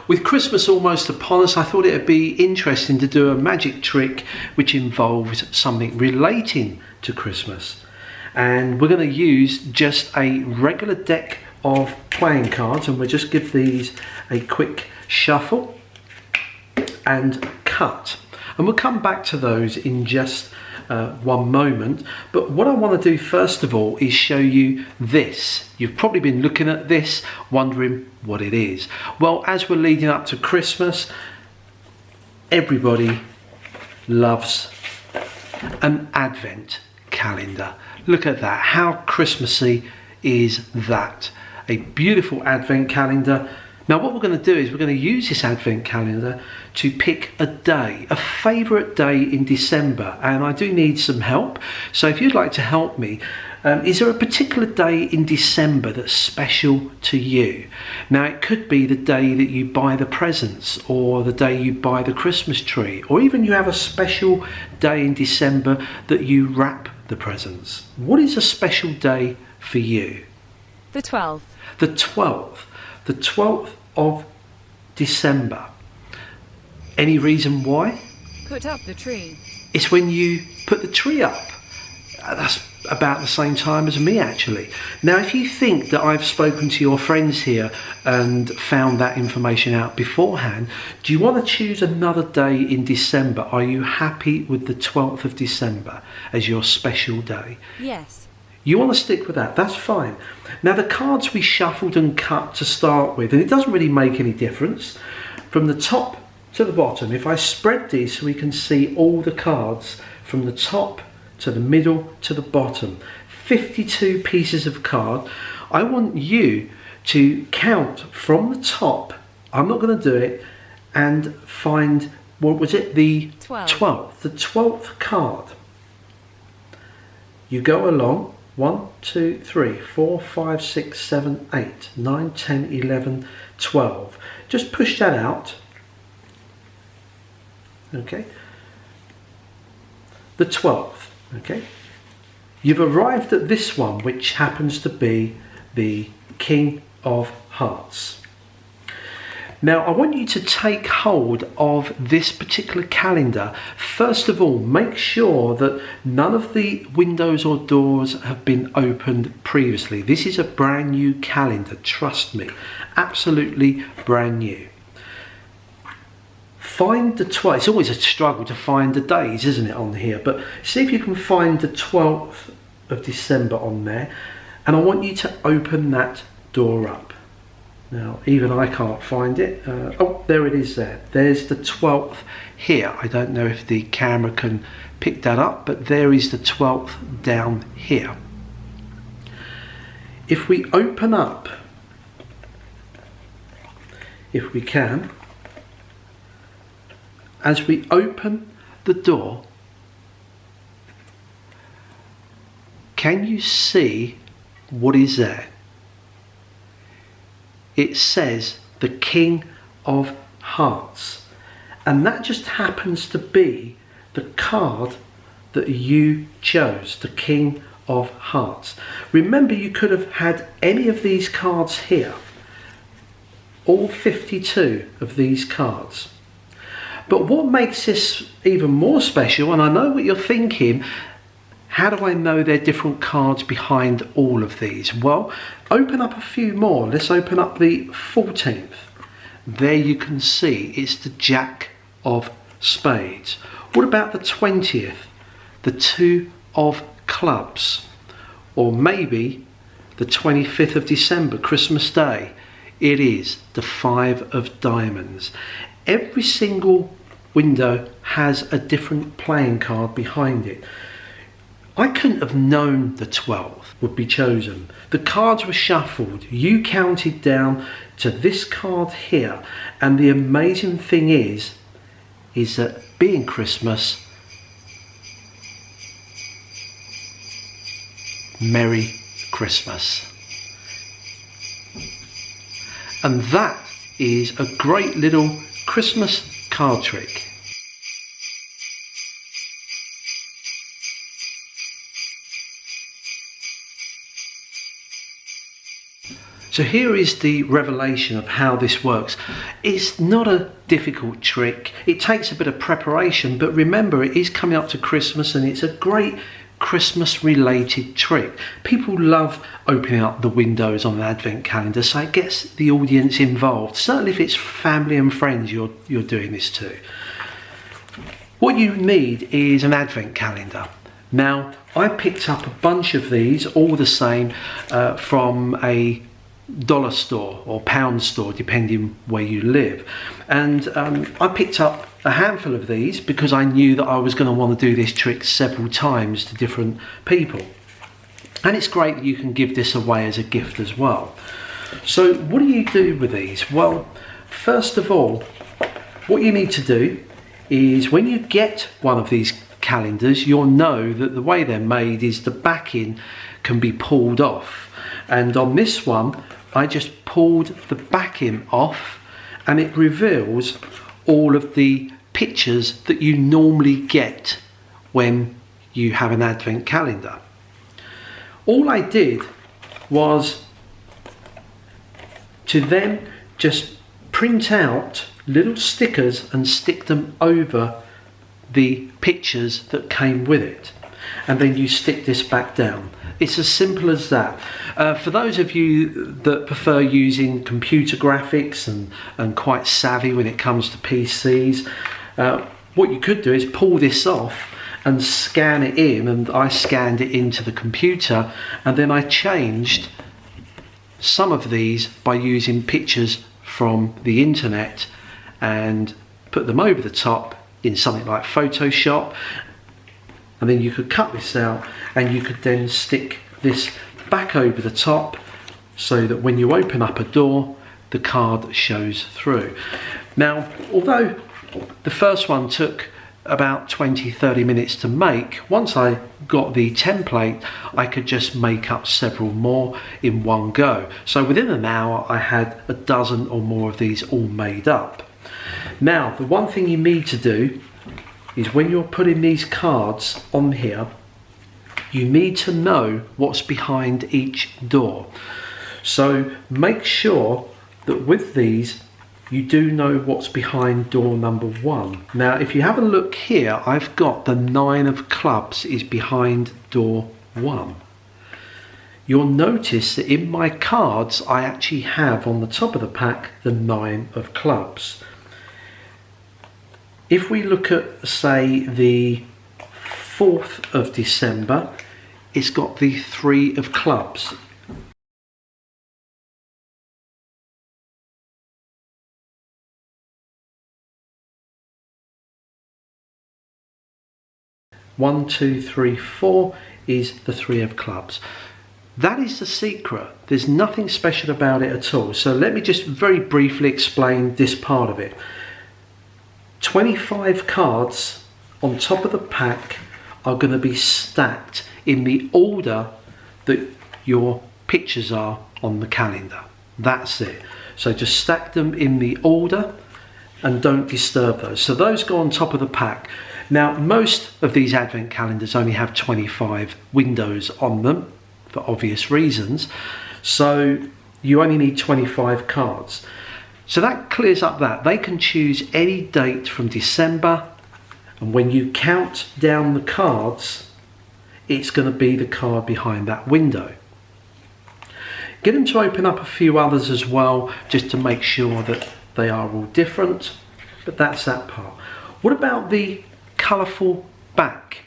With Christmas almost upon us, I thought it would be interesting to do a magic trick which involves something relating to Christmas. And we're going to use just a regular deck of playing cards, and we'll just give these a quick shuffle and cut. And we'll come back to those in just one moment. But what I want to do first of all is show you this. You've probably been looking at this, wondering what it is. Well, as we're leading up to Christmas, everybody loves an advent calendar. Look at that. How Christmassy is that? A beautiful advent calendar. Now what we're going to do is we're going to use this advent calendar to pick a day, a favourite day in December, and I do need some help. So if you'd like to help me, is there a particular day in December that's special to you? Now it could be the day that you buy the presents, or the day you buy the Christmas tree, or even you have a special day in December that you wrap the presents. What is a special day for you? The 12th. The 12th. The 12th of December. Any reason why? Put up the tree. It's when you put the tree up. That's about the same time as me, actually. Now, if you think that I've spoken to your friends here and found that information out beforehand, do you want to choose another day in December? Are you happy with the 12th of December as your special day? Yes. You want to stick with that, that's fine. Now the cards we shuffled and cut to start with, and it doesn't really make any difference, from the top to the bottom. If I spread these so we can see all the cards from the top to the middle to the bottom, 52 pieces of card. I want you to count from the top, I'm not going to do it, and find, what was it, the 12th, the 12th card. You go along. 1, 2, 3, 4, 5, 6, 7, 8, 9, 10, 11, 12. Just push that out. Okay. The 12th. Okay. You've arrived at this one, which happens to be the King of Hearts. Now I want you to take hold of this particular calendar. First of all, make sure that none of the windows or doors have been opened previously. This is a brand new calendar, trust me, absolutely brand new. Find the 12th. It's always a struggle to find the days, isn't it, on here, but see if you can find the 12th of December on there, and I want you to open that door up. Now, even I can't find it. Oh, there it is there. There's the 12th here. I don't know if the camera can pick that up, but there is the 12th down here. If we open up, if we can, as we open the door, can you see what is there? It says the King of Hearts, and that just happens to be the card that you chose, the King of Hearts. Remember, you could have had any of these cards here, all 52 of these cards. But what makes this even more special, and I know what you're thinking, how do I know there are different cards behind all of these? Well, open up a few more. Let's open up the 14th. There you can see it's the Jack of Spades. What about the 20th? The 2 of Clubs. Or maybe the 25th of December, Christmas Day. It is the 5 of Diamonds. Every single window has a different playing card behind it. I couldn't have known the 12th would be chosen. The cards were shuffled. You counted down to this card here. And the amazing thing is that being Christmas, Merry Christmas. And that is a great little Christmas card trick. So here is the revelation of how this works. It's not a difficult trick. It takes a bit of preparation, but remember, it is coming up to Christmas and it's a great Christmas related trick. People love opening up the windows on an advent calendar, so it gets the audience involved, certainly if it's family and friends you're doing this to. What you need is an advent calendar. Now, I picked up a bunch of these, all the same, from a dollar store or pound store, depending where you live. And I picked up a handful of these because I knew that I was going to want to do this trick several times to different people. And it's great that you can give this away as a gift as well. So what do you do with these? Well, first of all, what you need to do is when you get one of these calendars, you'll know that the way they're made is the backing can be pulled off. And on this one, I just pulled the backing off and it reveals all of the pictures that you normally get when you have an advent calendar. All I did was to then just print out little stickers and stick them over the pictures that came with it, and then you stick this back down. It's as simple as that. For those of you that prefer using computer graphics and quite savvy when it comes to PCs, what you could do is pull this off and scan it in, and I scanned it into the computer, and then I changed some of these by using pictures from the internet and put them over the top in something like Photoshop. And then you could cut this out and you could then stick this back over the top so that when you open up a door, the card shows through. Now, although the first one took about 20-30 minutes to make, once I got the template, I could just make up several more in one go. So within an hour, I had a dozen or more of these all made up. Now, the one thing you need to do is when you're putting these cards on here, you need to know what's behind each door. So make sure that with these, you do know what's behind door number 1. Now, if you have a look here, I've got the 9 of clubs is behind door 1. You'll notice that in my cards, I actually have on the top of the pack the 9 of clubs. If we look at, say, the 4th of December, it's got the 3 of clubs. One, two, three, 4 is the 3 of clubs. That is the secret. There's nothing special about it at all. So let me just very briefly explain this part of it. 25 cards on top of the pack are going to be stacked in the order that your pictures are on the calendar. That's it. So just stack them in the order and don't disturb those. So those go on top of the pack. Now, most of these advent calendars only have 25 windows on them for obvious reasons. So you only need 25 cards. So that clears up that. They can choose any date from December, and when you count down the cards, it's going to be the card behind that window. Get them to open up a few others as well, just to make sure that they are all different, but that's that part. What about the colourful back?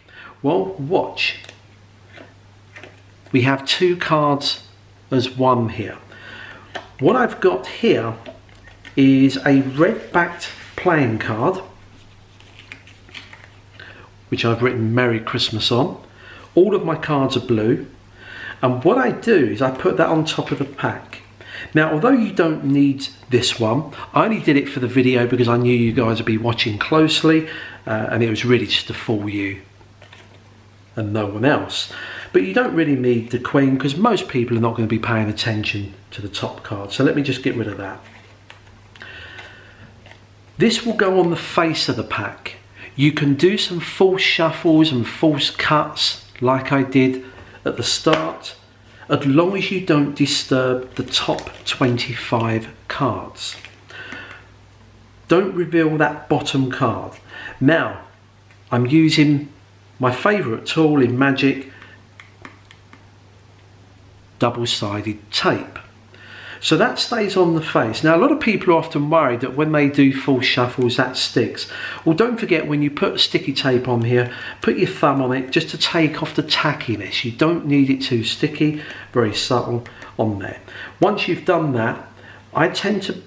Well, watch. We have 2 cards as one here. What I've got here is a red backed playing card, which I've written Merry Christmas on. All of my cards are blue, and what I do is I put that on top of the pack. Now, although you don't need this one, I only did it for the video because I knew you guys would be watching closely, and it was really just to fool you and no one else. But you don't really need the Queen because most people are not going to be paying attention to the top card. So let me just get rid of that. This will go on the face of the pack. You can do some false shuffles and false cuts like I did at the start, as long as you don't disturb the top 25 cards. Don't reveal that bottom card. Now, I'm using my favourite tool in magic, double-sided tape. So that stays on the face. Now, a lot of people are often worried that when they do full shuffles that sticks. Well, don't forget, when you put sticky tape on here, put your thumb on it just to take off the tackiness. You don't need it too sticky, very subtle on there. Once you've done that, I tend to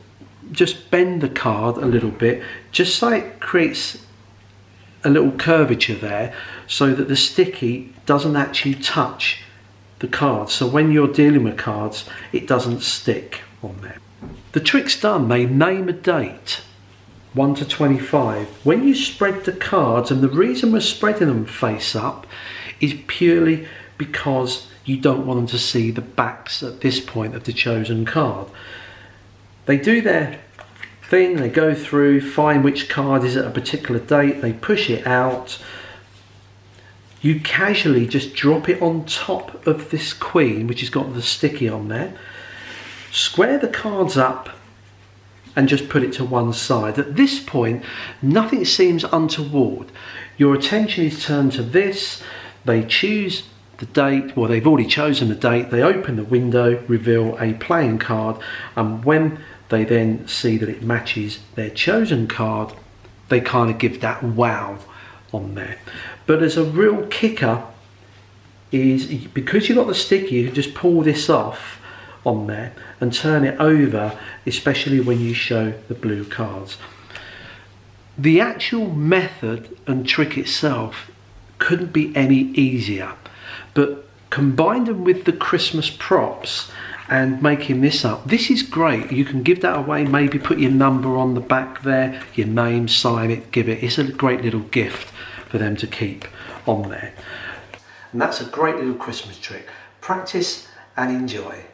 just bend the card a little bit, just so it creates a little curvature there, so that the sticky doesn't actually touch the cards. So when you're dealing with cards, it doesn't stick on there. The trick's done. They name a date, 1 to 25. When you spread the cards, and the reason we're spreading them face up is purely because you don't want them to see the backs at this point of the chosen card. They do their thing, they go through, find which card is at a particular date, they push it out. You casually just drop it on top of this queen, which has got the sticky on there. Square the cards up and just put it to one side. At this point, nothing seems untoward. Your attention is turned to this. They choose the date, well, they've already chosen the date. They open the window, reveal a playing card, and when they then see that it matches their chosen card, they kind of give that wow on there. But as a real kicker is, because you've got the sticky, you can just pull this off on there and turn it over, especially when you show the blue cards. The actual method and trick itself couldn't be any easier, but combine them with the Christmas props and making this up, this is great. You can give that away, maybe put your number on the back there, your name, sign it, give it. It's a great little gift for them to keep on there. And that's a great little Christmas trick. Practice and enjoy.